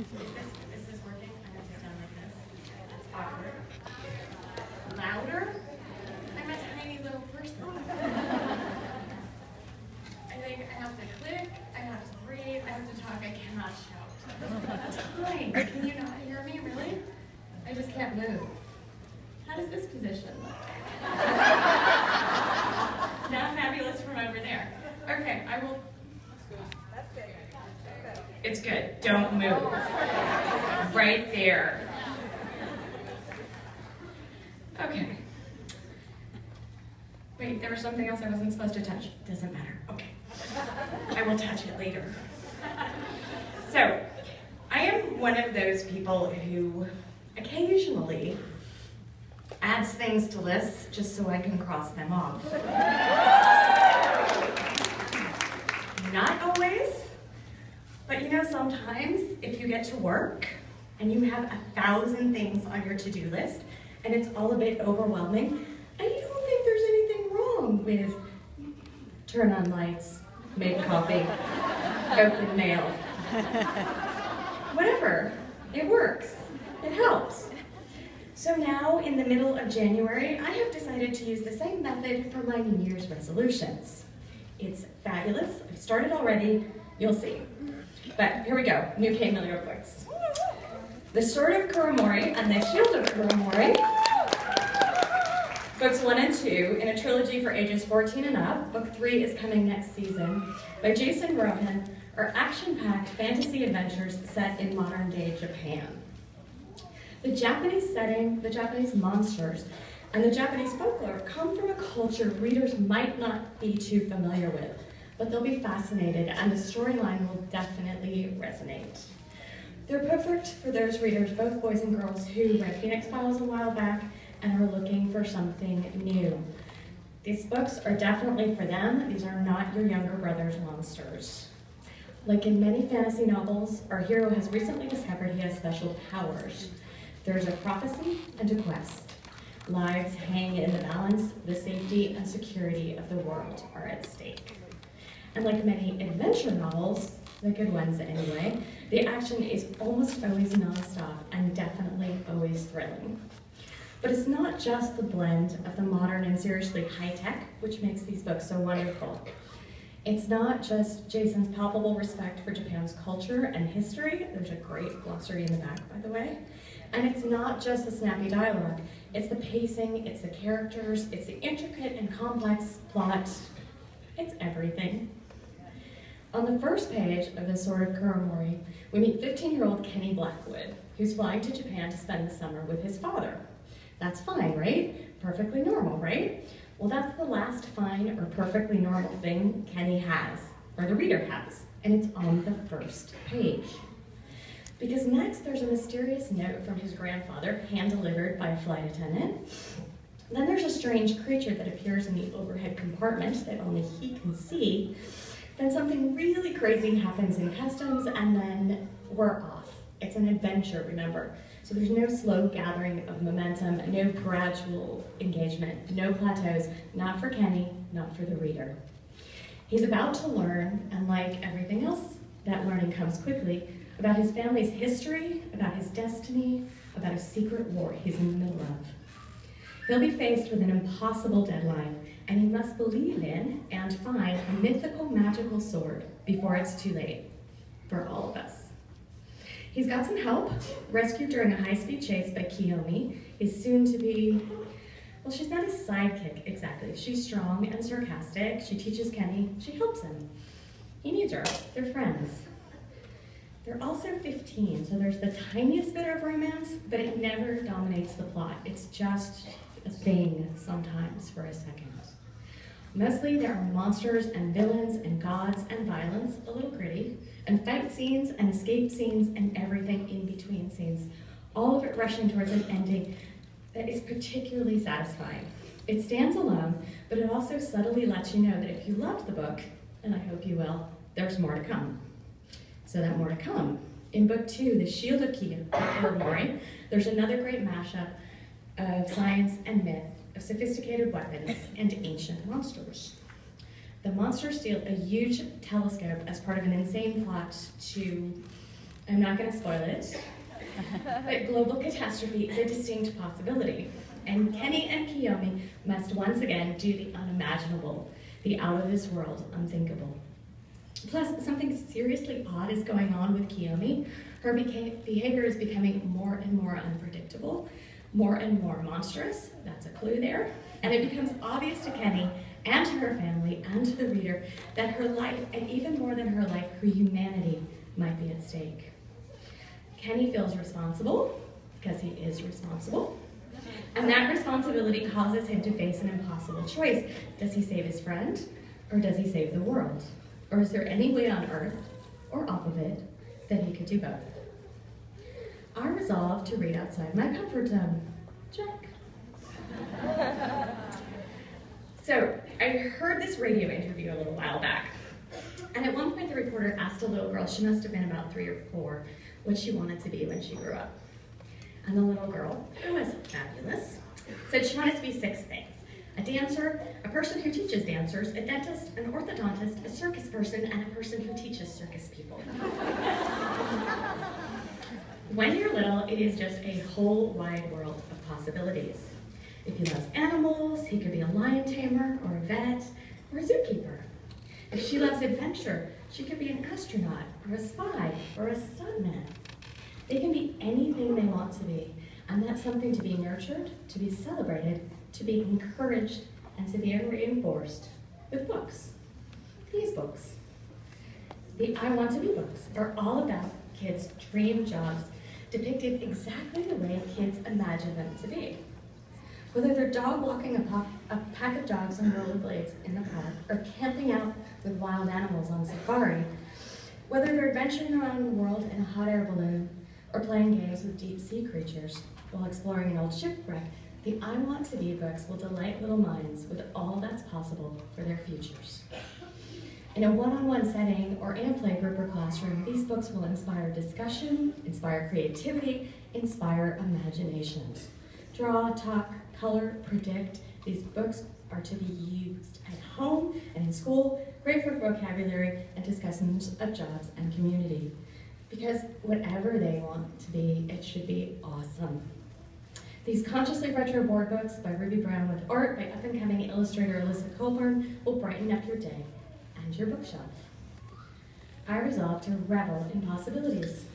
This is working. I have to stand like this. That's awkward. Louder? I'm a tiny little person. I think I have to click, I have to breathe, I have to talk, I cannot shout. That's fine. Can you not hear me, really? I just can't move. How does this position look? Not fabulous from over there. Okay, I will. That's good. It's good. Don't move. Right there. Okay. Wait, there was something else I wasn't supposed to touch. Doesn't matter. Okay. I will touch it later. So, I am one of those people who occasionally adds things to lists just so I can cross them off. Not always, but you know, sometimes if you get to work and you have 1,000 things on your to-do list and it's all a bit overwhelming, I don't think there's anything wrong with turn on lights, make coffee, open mail. Whatever, it works, it helps. So now, in the middle of January, I have decided to use the same method for my New Year's resolutions. It's fabulous, I've started already, you'll see. But here we go, new K. Miller books. The Sword of Kuromori and the Shield of Kuromori. Books 1 and 2 in a trilogy for ages 14 and up. Book 3 is coming next season by Jason Rohan, are action-packed fantasy adventures set in modern-day Japan. The Japanese setting, the Japanese monsters, and the Japanese folklore come from a culture readers might not be too familiar with, but they'll be fascinated, and the storyline will definitely resonate. They're perfect for those readers, both boys and girls, who read Phoenix Files a while back and are looking for something new. These books are definitely for them. These are not your younger brother's monsters. Like in many fantasy novels, our hero has recently discovered he has special powers. There's a prophecy and a quest. Lives hang in the balance, the safety and security of the world are at stake. And like many adventure novels, the good ones anyway, the action is almost always nonstop and definitely always thrilling. But it's not just the blend of the modern and seriously high-tech which makes these books so wonderful. It's not just Jason's palpable respect for Japan's culture and history. There's a great glossary in the back, by the way. And it's not just the snappy dialogue. It's the pacing, it's the characters, it's the intricate and complex plot. It's everything. On the first page of The Sword of Kuromori, we meet 15-year-old Kenny Blackwood, who's flying to Japan to spend the summer with his father. That's fine, right? Perfectly normal, right? Well, that's the last fine or perfectly normal thing Kenny has, or the reader has, and it's on the first page. Because next there's a mysterious note from his grandfather, hand-delivered by a flight attendant. Then there's a strange creature that appears in the overhead compartment that only he can see. Then something really crazy happens in customs, and then we're off. It's an adventure, remember. So there's no slow gathering of momentum, no gradual engagement, no plateaus, not for Kenny, not for the reader. He's about to learn, and like everything else, that learning comes quickly, about his family's history, about his destiny, about a secret war he's in the middle of. He'll be faced with an impossible deadline, and he must believe in and find a mythical magical sword before it's too late, for all of us. He's got some help, rescued during a high-speed chase by Kiyomi, his soon-to-be, well, she's not his sidekick exactly. She's strong and sarcastic, she teaches Kenny, she helps him. He needs her, they're friends. They're also 15, so there's the tiniest bit of romance, but it never dominates the plot. It's just a thing sometimes for a second. Mostly there are monsters and villains and gods and violence, a little gritty, and fight scenes and escape scenes and everything in between scenes. All of it rushing towards an ending that is particularly satisfying. It stands alone, but it also subtly lets you know that if you loved the book, and I hope you will, there's more to come. So that more to come. In book 2, The Shield of Kuromori, there's another great mashup of science and myth, of sophisticated weapons and ancient monsters. The monsters steal a huge telescope as part of an insane plot to I'm not going to spoil it, but global catastrophe is a distinct possibility, and Kenny and Kiyomi must once again do the unimaginable, the out-of-this-world unthinkable. Plus, something seriously odd is going on with Kiyomi. Her behavior is becoming more and more unpredictable, more and more monstrous, that's a clue there, and it becomes obvious to Kenny and to her family and to the reader that her life, and even more than her life, her humanity might be at stake. Kenny feels responsible, because he is responsible, and that responsibility causes him to face an impossible choice. Does he save his friend, or does he save the world? Or is there any way on earth, or off of it, that he could do both? I resolved to read outside my comfort zone. Check. So, I heard this radio interview a little while back, and at one point the reporter asked a little girl, she must have been about 3 or 4, what she wanted to be when she grew up. And the little girl, who was fabulous, said she wanted to be 6 things. A dancer, a person who teaches dancers, a dentist, an orthodontist, a circus person, and a person who teaches circus people. When you're little, it is just a whole wide world of possibilities. If he loves animals, he could be a lion tamer, or a vet, or a zookeeper. If she loves adventure, she could be an astronaut, or a spy, or a stuntman. They can be anything they want to be, and that's something to be nurtured, to be celebrated, to be encouraged, and to be reinforced with books. These books. The I Want to Be books are all about kids' dream jobs, depicted exactly the way kids imagine them to be. Whether they're dog walking a pack of dogs on rollerblades in the park, or camping out with wild animals on safari, whether they're adventuring around the world in a hot air balloon, or playing games with deep sea creatures while exploring an old shipwreck, the I Want to Be books will delight little minds with all that's possible for their futures. In a one-on-one setting or in a playgroup or classroom, these books will inspire discussion, inspire creativity, inspire imaginations. Draw, talk, color, predict. These books are to be used at home and in school, great for vocabulary and discussions of jobs and community. Because whatever they want to be, it should be awesome. These consciously retro board books by Ruby Brown with art by up-and-coming illustrator Alyssa Colburn will brighten up your day and your bookshelf. I resolved to revel in possibilities.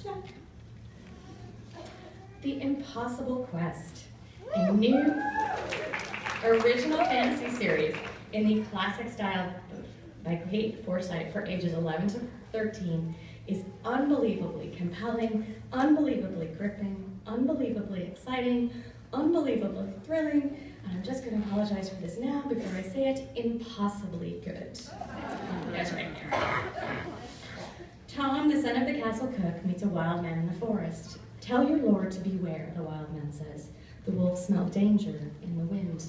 Check. The Impossible Quest, a new original fantasy series in the classic style by Kate Forsyth for ages 11 to 13, is unbelievably compelling, unbelievably gripping, unbelievably exciting, unbelievably thrilling, and I'm just going to apologize for this now before I say it, impossibly good. That's right there. Tom, the son of the castle cook, meets a wild man in the forest. Tell your lord to beware, the wild man says. The wolves smell danger in the wind.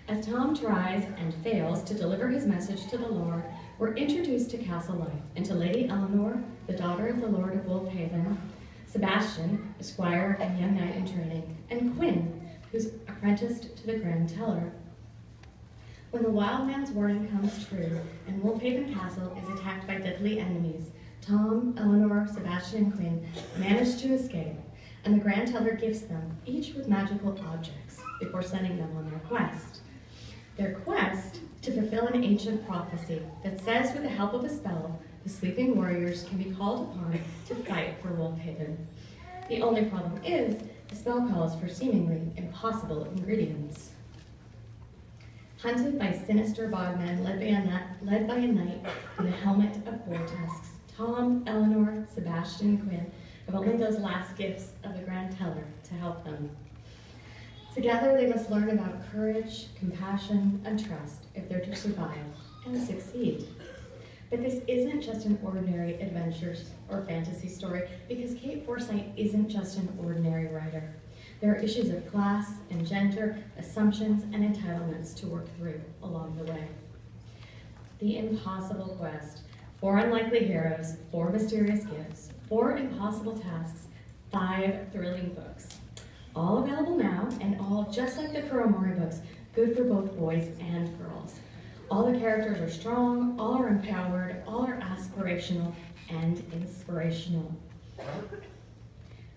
As Tom tries and fails to deliver his message to the lord, we're introduced to castle life and to Lady Eleanor, the daughter of the Lord of Wolfhaven, Sebastian, a squire and young knight in training, and Quinn, who's apprenticed to the Grand Teller. When the wild man's warning comes true and Wolfhaven Castle is attacked by deadly enemies, Tom, Eleanor, Sebastian, and Quinn manage to escape, and the Grand Teller gifts them, each with magical objects, before sending them on their quest. Their quest to fulfill an ancient prophecy that says with the help of a spell, the sleeping warriors can be called upon to fight for Wolfhaven. The only problem is, the spell calls for seemingly impossible ingredients. Hunted by sinister bogmen led by a knight with a helmet of boar tusks, Tom, Eleanor, Sebastian, and Quinn have only those last gifts of the Grand Teller to help them. Together they must learn about courage, compassion, and trust if they're to survive and succeed. But this isn't just an ordinary adventure or fantasy story, because Kate Forsyth isn't just an ordinary writer. There are issues of class and gender, assumptions, and entitlements to work through along the way. The Impossible Quest. 4 unlikely heroes, 4 mysterious gifts, 4 impossible tasks, 5 thrilling books. All available now, and all just like the Kuromori books, good for both boys and girls. All the characters are strong, all are empowered, all are aspirational, and inspirational.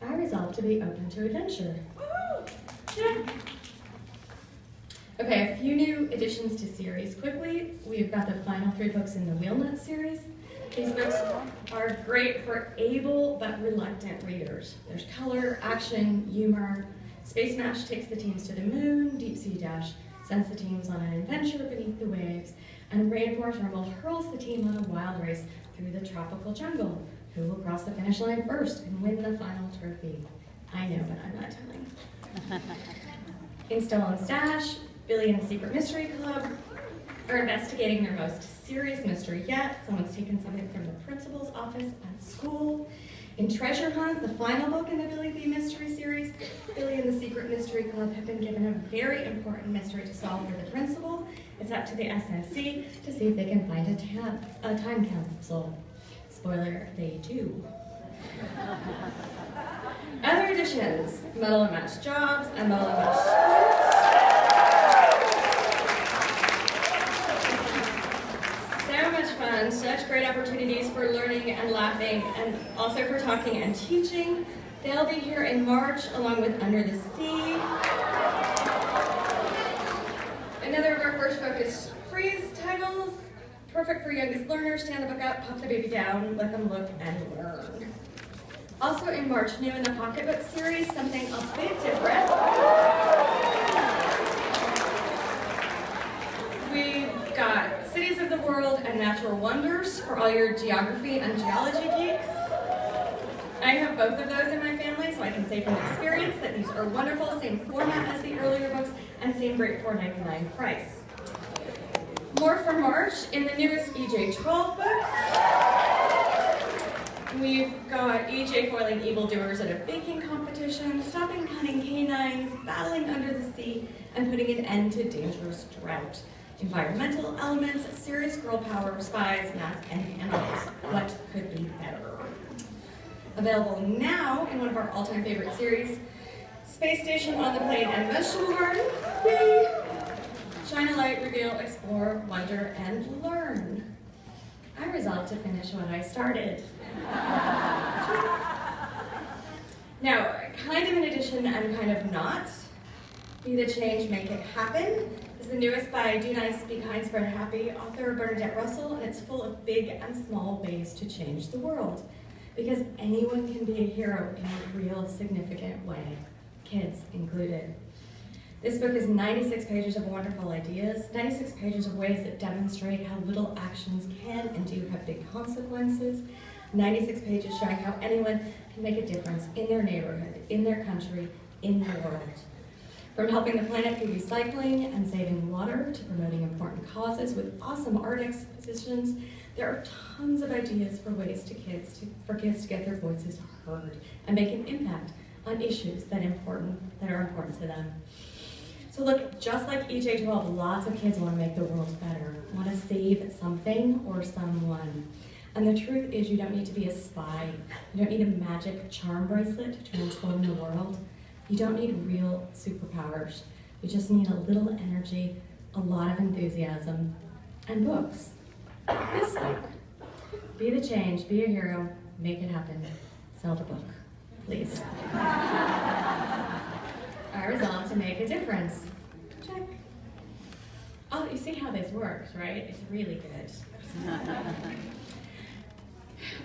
I resolved to be open to adventure. Yeah. Okay, a few new additions to series. Quickly, we've got the final 3 books in the Wheelnut series. These books are great for able but reluctant readers. There's color, action, humor. Space Mash takes the teams to the moon. Deep Sea Dash sends the teams on an adventure beneath the waves. And Rainforest Rumble hurls the team on a wild race through the tropical jungle. Who will cross the finish line first and win the final trophy? I know, but I'm not telling. In Stolen Stash, Billy and the Secret Mystery Club are investigating their most serious mystery yet. Someone's taken something from the principal's office at school. In Treasure Hunt, the final book in the Billy B. Mystery series, Billy and the Secret Mystery Club have been given a very important mystery to solve for the principal. It's up to the SSC to see if they can find a time capsule. Spoiler, they do. Other additions, Medal and Match Jobs and Medal and Match Sports. So much fun, such great opportunities for learning and laughing, and also for talking and teaching. They'll be here in March along with Under the Sea. Another of our first focus freeze titles. Perfect for youngest learners. Stand the book up, pop the baby down, let them look and learn. Also in March, new in the Pocketbook series, something a bit different. We've got Cities of the World and Natural Wonders for all your geography and geology geeks. I have both of those in my family, so I can say from experience that these are wonderful, same format as the earlier books, and same great $4.99 price. More for March, in the newest EJ12 books, we've got EJ foiling evildoers at a baking competition, stopping cunning canines, battling under the sea, and putting an end to dangerous drought. Environmental elements, serious girl power, spies, math, and animals. What could be better? Available now in one of our all-time favorite series, Space Station, On the Plane, and Vegetable Garden. Yay! Shine a light, reveal, explore, wonder, and learn. I resolved to finish what I started. Now, kind of an addition and kind of not. Be the Change, Make It Happen is the newest by Do Nice, Be Kind, Spread Happy author Bernadette Russell, and it's full of big and small ways to change the world. Because anyone can be a hero in a real significant way, kids included. This book is 96 pages of wonderful ideas, 96 pages of ways that demonstrate how little actions can and do have big consequences, 96 pages showing how anyone can make a difference in their neighborhood, in their country, in the world. From helping the planet through recycling and saving water to promoting important causes with awesome art expositions, there are tons of ideas for ways for kids to get their voices heard and make an impact on issues that are important to them. So look, just like EJ12, lots of kids want to make the world better, want to save something or someone. And the truth is you don't need to be a spy. You don't need a magic charm bracelet to transform the world. You don't need real superpowers. You just need a little energy, a lot of enthusiasm, and books. This book. Be the change, be a hero, make it happen. Sell the book, please. I resolved to make a difference. Check. Oh, you see how this works, right? It's really good.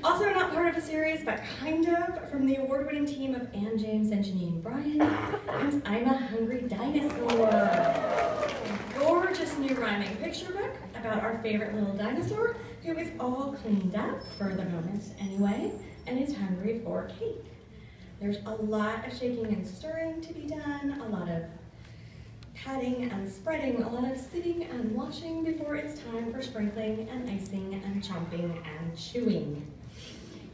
Also not part of a series, but kind of, from the award-winning team of Ann James and Janine Bryan, comes I'm a Hungry Dinosaur. A gorgeous new rhyming picture book about our favorite little dinosaur, who is all cleaned up, for the moment anyway, and is hungry for cake. There's a lot of shaking and stirring to be done, a lot of patting and spreading, a lot of sitting and watching before it's time for sprinkling and icing and chomping and chewing.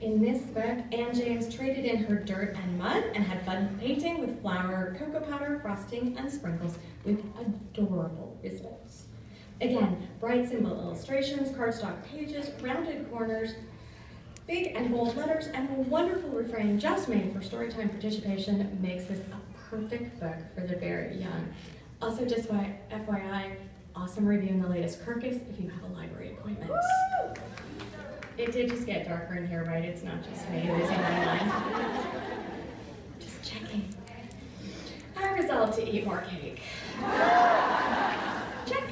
In this book, Ann James traded in her dirt and mud and had fun painting with flour, cocoa powder, frosting, and sprinkles with adorable results. Again, bright symbol illustrations, cardstock pages, rounded corners, big and bold letters, and a wonderful refrain just made for storytime participation makes this a perfect book for the very young. Also, just FYI, awesome review in the latest Kirkus if you have a library appointment. It did just get darker in here, right? It's not just me losing my mind. Just checking. I resolved to eat more cake. Check.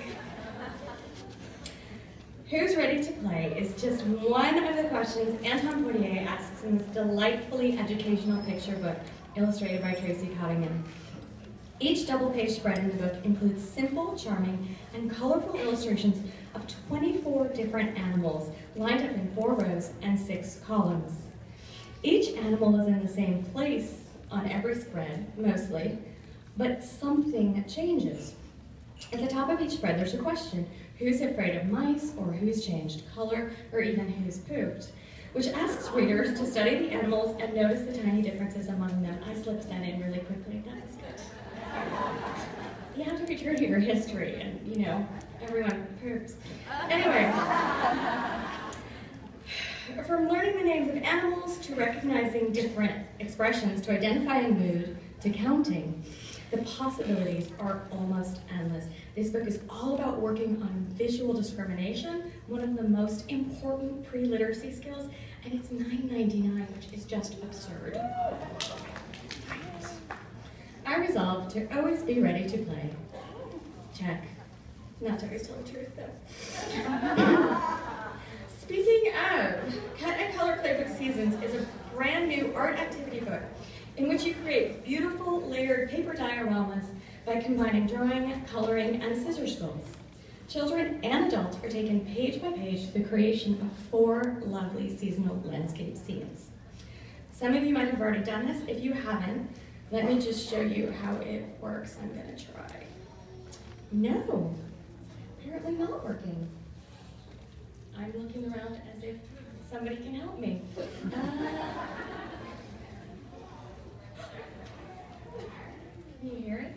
Who's ready to play is just one of the questions Anton Poitier asks in this delightfully educational picture book illustrated by Tracy Cottingham. Each double-page spread in the book includes simple, charming, and colorful illustrations of 24 different animals lined up in 4 rows and 6 columns. Each animal is in the same place on every spread, mostly, but something changes. At the top of each spread, there's a question: who's afraid of mice, or who's changed color, or even who's pooped, which asks readers to study the animals and notice the tiny differences among them. I slipped that in really quickly. That was good. You have to be true to your history, and you know, everyone poops. Anyway, from learning the names of animals to recognizing different expressions to identifying mood to counting, the possibilities are almost endless. This book is all about working on visual discrimination, one of the most important pre-literacy skills, and it's $9.99, which is just absurd. I resolved to always be ready to play. Check. Not to always tell the truth, though. Speaking of, Cut and Color Playbook Seasons is a brand new art activity book in which you create beautiful layered paper dioramas by combining drawing, coloring, and scissor sculpts. Children and adults are taken page by page through the creation of 4 lovely seasonal landscape scenes. Some of you might have already done this. If you haven't, let me just show you how it works. I'm gonna try. No, apparently not working. I'm looking around as if somebody can help me. Can you hear it?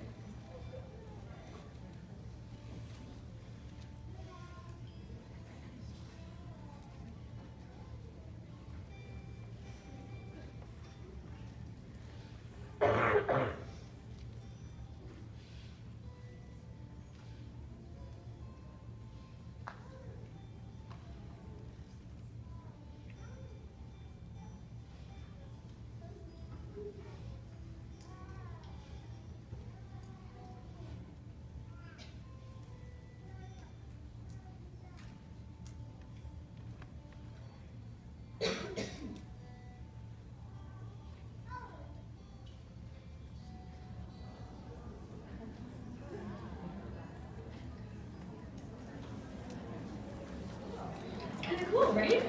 Kind of cool, right?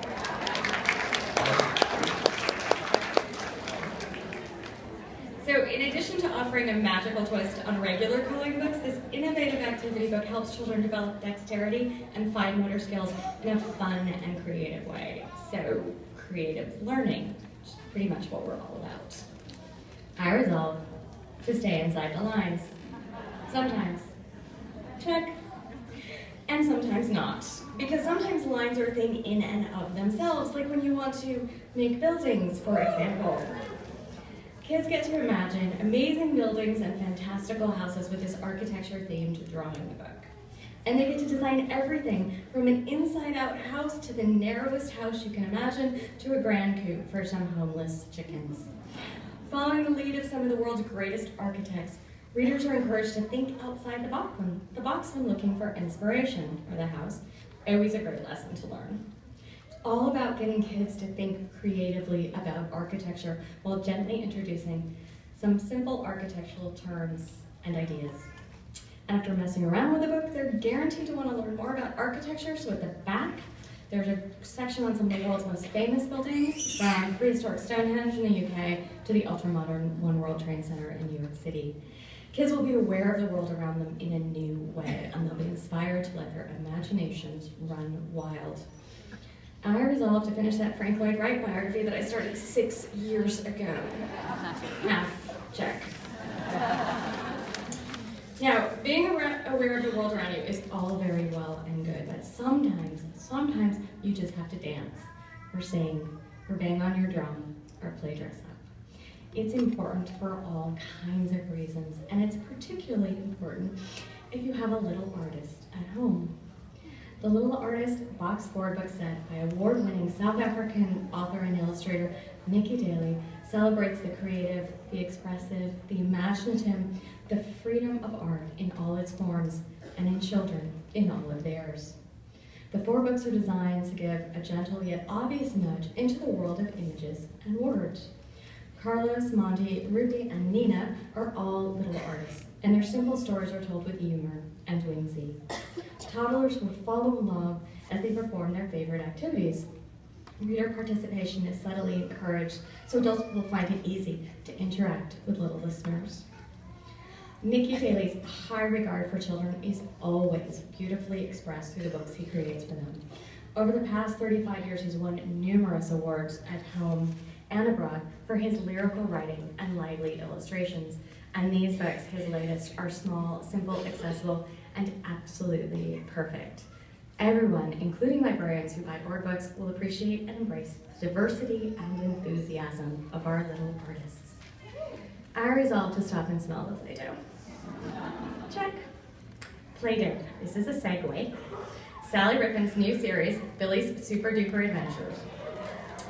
So in addition to offering a magical twist on regular coloring books, this innovative activity book helps children develop dexterity and fine motor skills in a fun and creative way. So creative learning, which is pretty much what we're all about. I resolve to stay inside the lines. Sometimes. Check. And sometimes not. Because sometimes lines are a thing in and of themselves, like when you want to make buildings, for example. Kids get to imagine amazing buildings and fantastical houses with this architecture-themed drawing book. And they get to design everything from an inside-out house to the narrowest house you can imagine to a grand coop for some homeless chickens. Following the lead of some of the world's greatest architects, readers are encouraged to think outside the box when looking for inspiration for the house. Always a great lesson to learn. It's all about getting kids to think creatively about architecture while gently introducing some simple architectural terms and ideas. After messing around with the book, they're guaranteed to want to learn more about architecture, so at the back, there's a section on some of the world's most famous buildings, from prehistoric Stonehenge in the UK to the ultra-modern One World Trade Center in New York City. Kids will be aware of the world around them in a new way, and they'll be inspired to let their imaginations run wild. I resolved to finish that Frank Lloyd Wright biography that I started 6 years ago. Half check. Now, being aware of the world around you is all very well and good, but sometimes you just have to dance, or sing, or bang on your drum, or play dress up. It's important for all kinds of reasons, and it's particularly important if you have a little artist at home. The Little Artist box board book set by award-winning South African author and illustrator Nikki Daly celebrates the creative, the expressive, the imaginative, the freedom of art in all its forms, and in children in all of theirs. The 4 books are designed to give a gentle yet obvious nudge into the world of images and words. Carlos, Monty, Ruby, and Nina are all little artists, and their simple stories are told with humor and whimsy. Toddlers will follow along as they perform their favorite activities. Reader participation is subtly encouraged, so adults will find it easy to interact with little listeners. Nikki Daly's high regard for children is always beautifully expressed through the books he creates for them. Over the past 35 years, he's won numerous awards at home and abroad for his lyrical writing and lively illustrations. And these books, his latest, are small, simple, accessible, and absolutely perfect. Everyone, including librarians who buy board books, will appreciate and embrace the diversity and enthusiasm of our little artists. I resolved to stop and smell the Play-Doh. Check. Play-Doh. This is a segue. Sally Riffin's new series, Billy's Super Duper Adventures.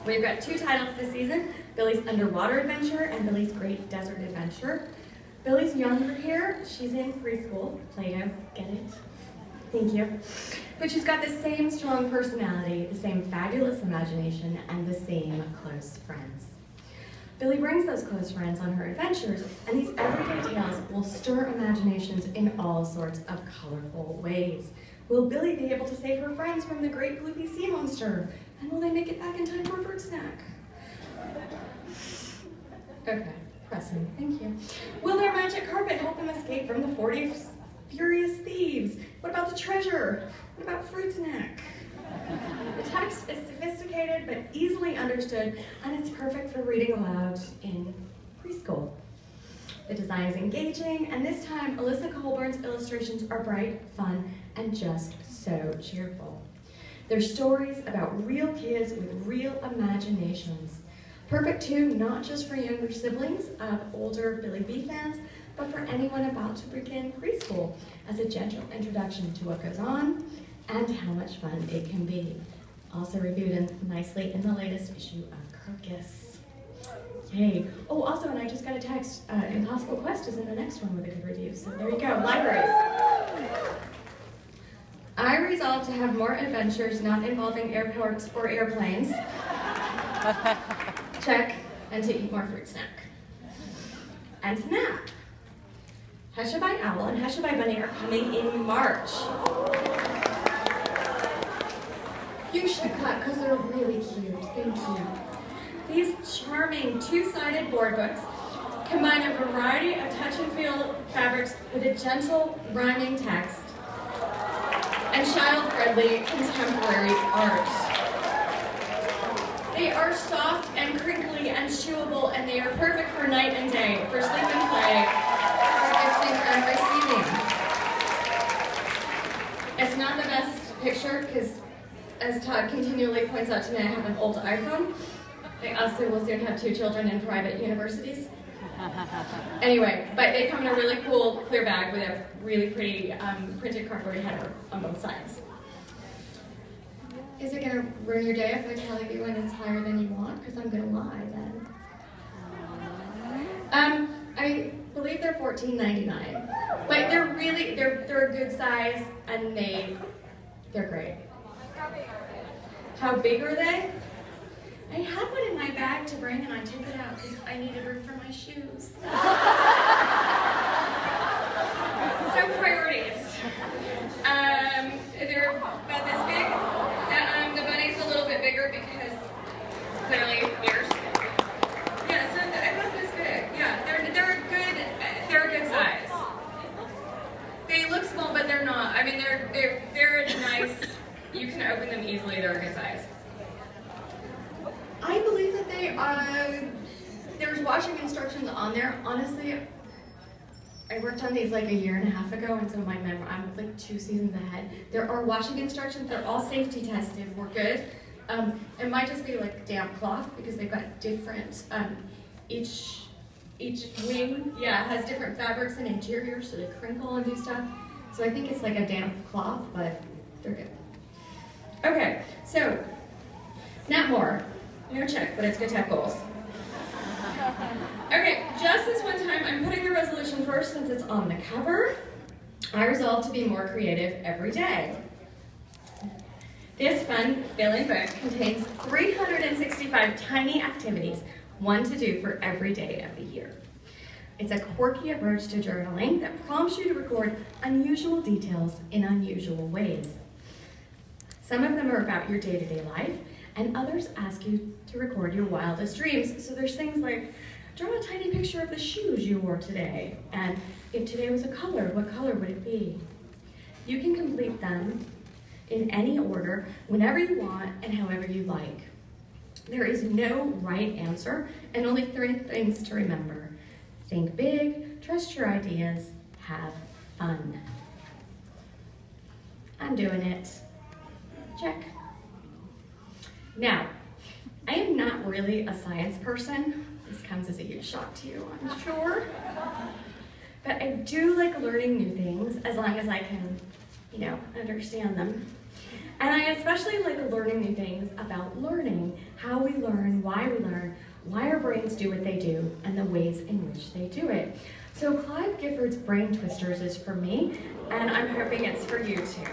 We've got 2 titles this season, Billy's Underwater Adventure and Billy's Great Desert Adventure. Billy's younger here. She's in preschool. Play-Doh, get it? Thank you. But she's got the same strong personality, the same fabulous imagination, and the same close friends. Billy brings those close friends on her adventures, and these everyday tales will stir imaginations in all sorts of colorful ways. Will Billy be able to save her friends from the great gloopy sea monster? And will they make it back in time for a fruit snack? Okay, pressing, thank you. Will their magic carpet help them escape from the 40 furious thieves? What about the treasure? What about fruit snack? The text is sophisticated but easily understood, and it's perfect for reading aloud in preschool. The design is engaging, and this time, Alyssa Colburn's illustrations are bright, fun, and just so cheerful. They're stories about real kids with real imaginations. Perfect too, not just for younger siblings of older Billy B fans, but for anyone about to begin preschool as a gentle introduction to what goes on and how much fun it can be. Also reviewed nicely in the latest issue of Crocus. Yay. Oh, also, and I just got a text, Impossible Quest is in the next one with a good review, so there you go, libraries. I resolved to have more adventures not involving airports or airplanes. Check. And to eat more fruit snack. And to nap. Hushabye Owl and Hushabye Bunny are coming in March. You should clap because they're really cute. Thank you. These charming 2-sided board books combine a variety of touch and feel fabrics with a gentle, rhyming text and child-friendly contemporary art. They are soft and crinkly and chewable, and they are perfect for night and day, for sleep and play, for gifting and receiving. It's not the best picture because, as Todd continually points out to me, I have an old iPhone. I also will soon have 2 children in private universities. Anyway, but they come in a really cool clear bag with a really pretty printed cardboard header on both sides. Is it going to ruin your day if I tell you when it's higher than you want? Because I'm going to lie then. I believe they're $14.99, but they're really they're a good size and they're great. How big are they? I had one in my bag to bring and I took it out because I needed room for my shoes. So priorities. They're about this big. The bunny's a little bit bigger because clearly ears. Yeah, so about this big. Yeah, they're a good size. They look small, but they're not. I mean, they're nice. You can open them easily. They're a good size. I believe that there's washing instructions on there. Honestly, I worked on these like a year and a half ago, and so my memory, I'm like 2 seasons ahead. There are washing instructions. They're all safety tested. We're good. It might just be like damp cloth because they've got different, each wing, has different fabrics and interiors, so they crinkle and do stuff. So I think it's like a damp cloth, but they're good. Okay, so, not more. No check, but it's good to have goals. Okay, just this one time, I'm putting the resolution first since it's on the cover. I resolve to be more creative every day. This fun filling book contains 365 tiny activities, one to do for every day of the year. It's a quirky approach to journaling that prompts you to record unusual details in unusual ways. Some of them are about your day-to-day life, and others ask you to record your wildest dreams. So there's things like, draw a tiny picture of the shoes you wore today, and if today was a color, what color would it be? You can complete them in any order, whenever you want, and however you like. There is no right answer, and only 3 things to remember. Think big, trust your ideas, have fun. I'm doing it. Check. Now, I am not really a science person. This comes as a huge shock to you, I'm sure. But I do like learning new things as long as I can, understand them. And I especially like learning new things about learning, how we learn, why our brains do what they do, and the ways in which they do it. So Clive Gifford's Brain Twisters is for me, and I'm hoping it's for you too.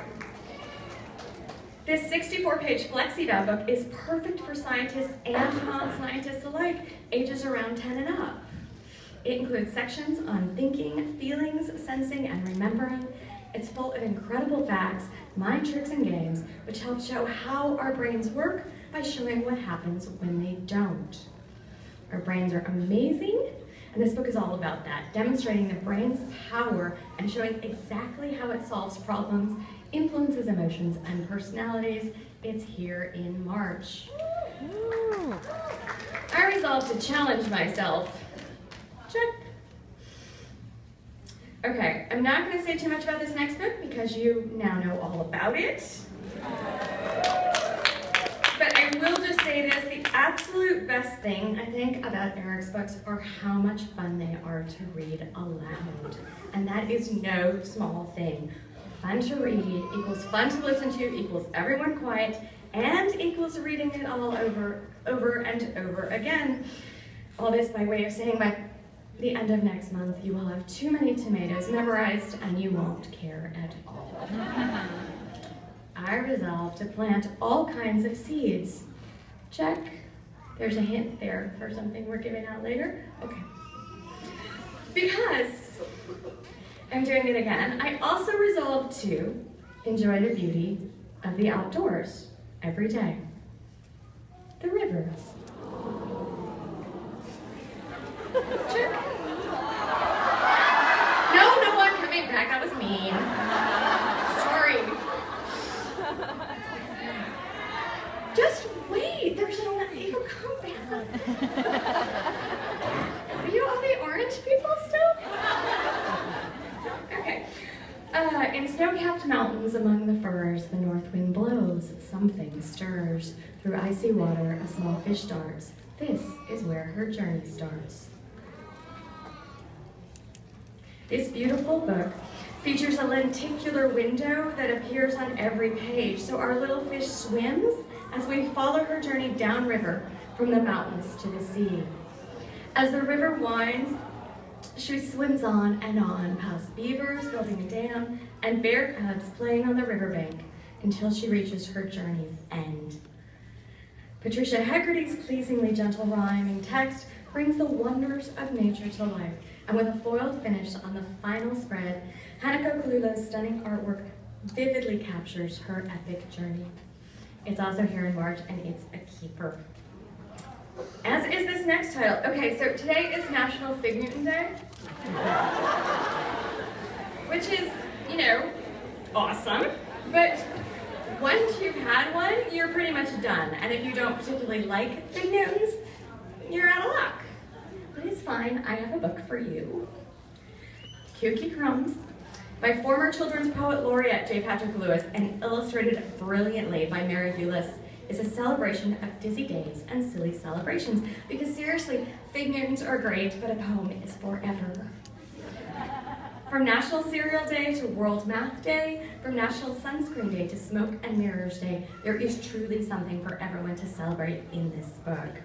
This 64-page FlexiVal book is perfect for scientists and non-scientists alike, ages around 10 and up. It includes sections on thinking, feelings, sensing, and remembering. It's full of incredible facts, mind tricks, and games, which help show how our brains work by showing what happens when they don't. Our brains are amazing, and this book is all about that, demonstrating the brain's power and showing exactly how it solves problems, influences emotions, and personalities. It's here in March. I resolved to challenge myself. Check. Okay, I'm not going to say too much about this next book because you now know all about it. But I will just say this, the absolute best thing, I think, about Eric's books are how much fun they are to read aloud. And that is no small thing. Fun to read equals fun to listen to, equals everyone quiet, and equals reading it all over and over again. All this by way of saying by the end of next month, you will have too many tomatoes memorized and you won't care at all. I resolved to plant all kinds of seeds. Check. There's a hint there for something we're giving out later. Okay. Because I'm doing it again, I also resolved to enjoy the beauty of the outdoors every day. The river. Check. No, I'm coming back. That was mean. Sorry. Just wait. There's another. It'll come back. Are you all the orange people still? Okay. In snow-capped mountains among the firs, the north wind blows. Something stirs. Through icy water, a small fish darts. This is where her journey starts. This beautiful book features a lenticular window that appears on every page, so our little fish swims as we follow her journey downriver from the mountains to the sea. As the river winds, she swims on and on, past beavers building a dam and bear cubs playing on the riverbank until she reaches her journey's end. Patricia Hegarty's pleasingly gentle rhyming text brings the wonders of nature to life, and with a foiled finish on the final spread, Hanako Kalula's stunning artwork vividly captures her epic journey. It's also here in March, and it's a keeper. As is this next title. Okay, so today is National Fig Newton Day, which is, awesome, but once you've had one, you're pretty much done, and if you don't particularly like Fig Newtons, you're out of luck. But it's fine, I have a book for you. Kooky Crumbs, by former children's poet laureate J. Patrick Lewis and illustrated brilliantly by Mary Eulis, is a celebration of dizzy days and silly celebrations. Because seriously, Fig Newtons are great, but a poem is forever. From National Cereal Day to World Math Day, from National Sunscreen Day to Smoke and Mirrors Day, there is truly something for everyone to celebrate in this book.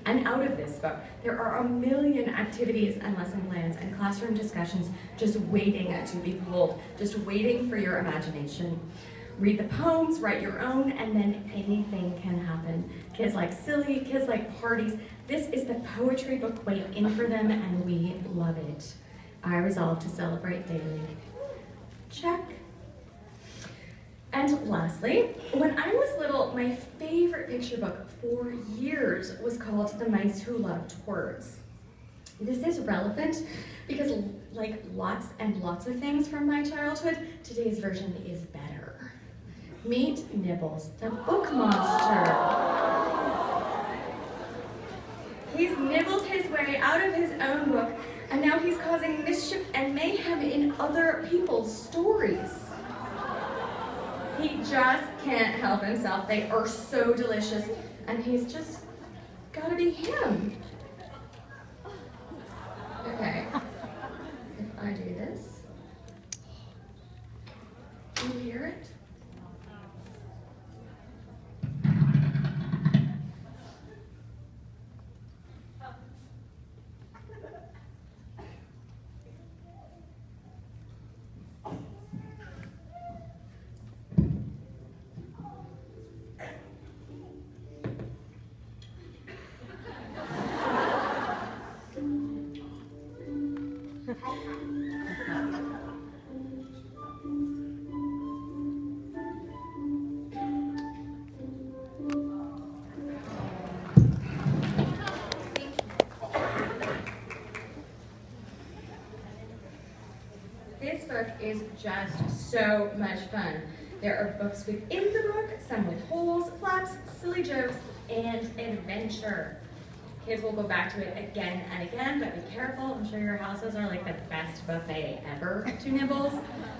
And out of this book, there are a million activities and lesson plans and classroom discussions just waiting to be pulled, just waiting for your imagination. Read the poems, write your own, and then anything can happen. Kids like silly, kids like parties. This is the poetry book waiting for them, and we love it. I resolve to celebrate daily. Check. And lastly, when I was little, my favorite picture book for years was called The Mice Who Loved Words. This is relevant because, like lots and lots of things from my childhood, today's version is better. Meet Nibbles, the book monster. He's nibbled his way out of his own book, and now he's causing mischief and mayhem in other people's stories. He just can't help himself. They are so delicious, and he's just gotta be him. Okay, if I do this, do you hear it? This book is just so much fun. There are books within the book, some with holes, flaps, silly jokes, and adventure. Kids will go back to it again and again, but be careful. I'm sure your houses are like the best buffet ever to Nibbles.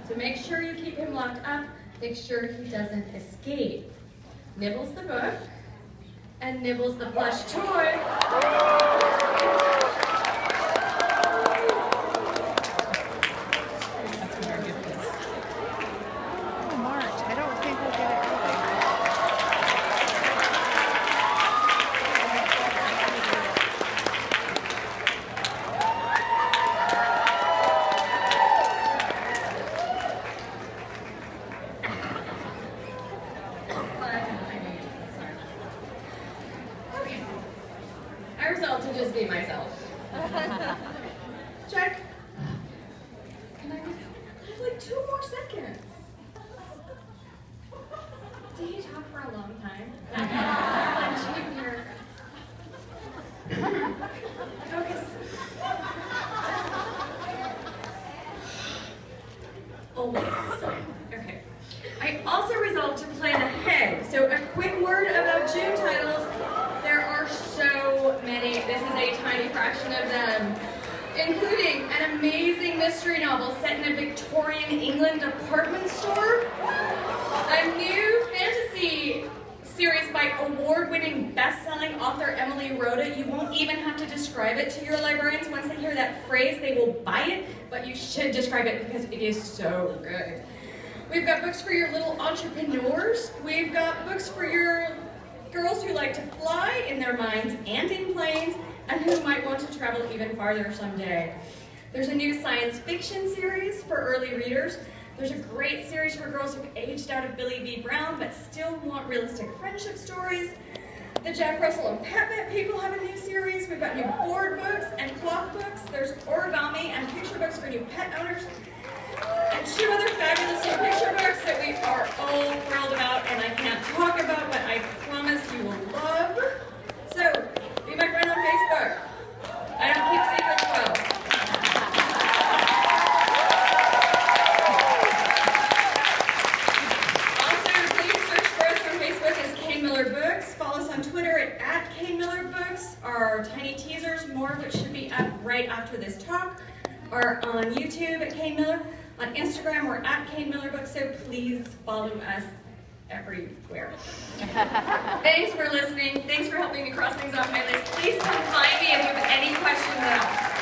So make sure you keep him locked up. Make sure he doesn't escape. Nibbles the book, and Nibbles the plush toy. I resolved to just be myself. Check. Can I have like 2 more seconds? Did he talk for a long time? Focus. Always. Okay. I also resolved to plan ahead. So a quick word about June titles. There are so many. This is a tiny fraction of them, including an amazing mystery novel set in a Victorian England department store, a new fantasy series by award-winning best-selling author Emily Rhoda. You won't even have to describe it to your librarians. Once they hear that phrase, they will buy it, but you should describe it because it is so good. We've got books for your little entrepreneurs. We've got books for your girls who like to fly in their minds and in planes, and who might want to travel even farther someday. There's a new science fiction series for early readers. There's a great series for girls who've aged out of Billy V. Brown but still want realistic friendship stories. The Jack Russell and Pet people have a new series. We've got new board books and cloth books. There's origami and picture books for new pet owners. And 2 other fabulous new picture books that we are all thrilled about and I can't talk about, but I promise you will love. So, be my friend on Facebook. I don't keep secrets well. Also, please search for us on Facebook as Kane Miller Books. Follow us on Twitter at Kane Miller Books. Our tiny teasers, more of which should be up right after this talk, are on YouTube at Kane Miller. On Instagram, we're at Kane Miller Books, so please follow us everywhere. Thanks for listening. Thanks for helping me cross things off my list. Please come find me if you have any questions at all.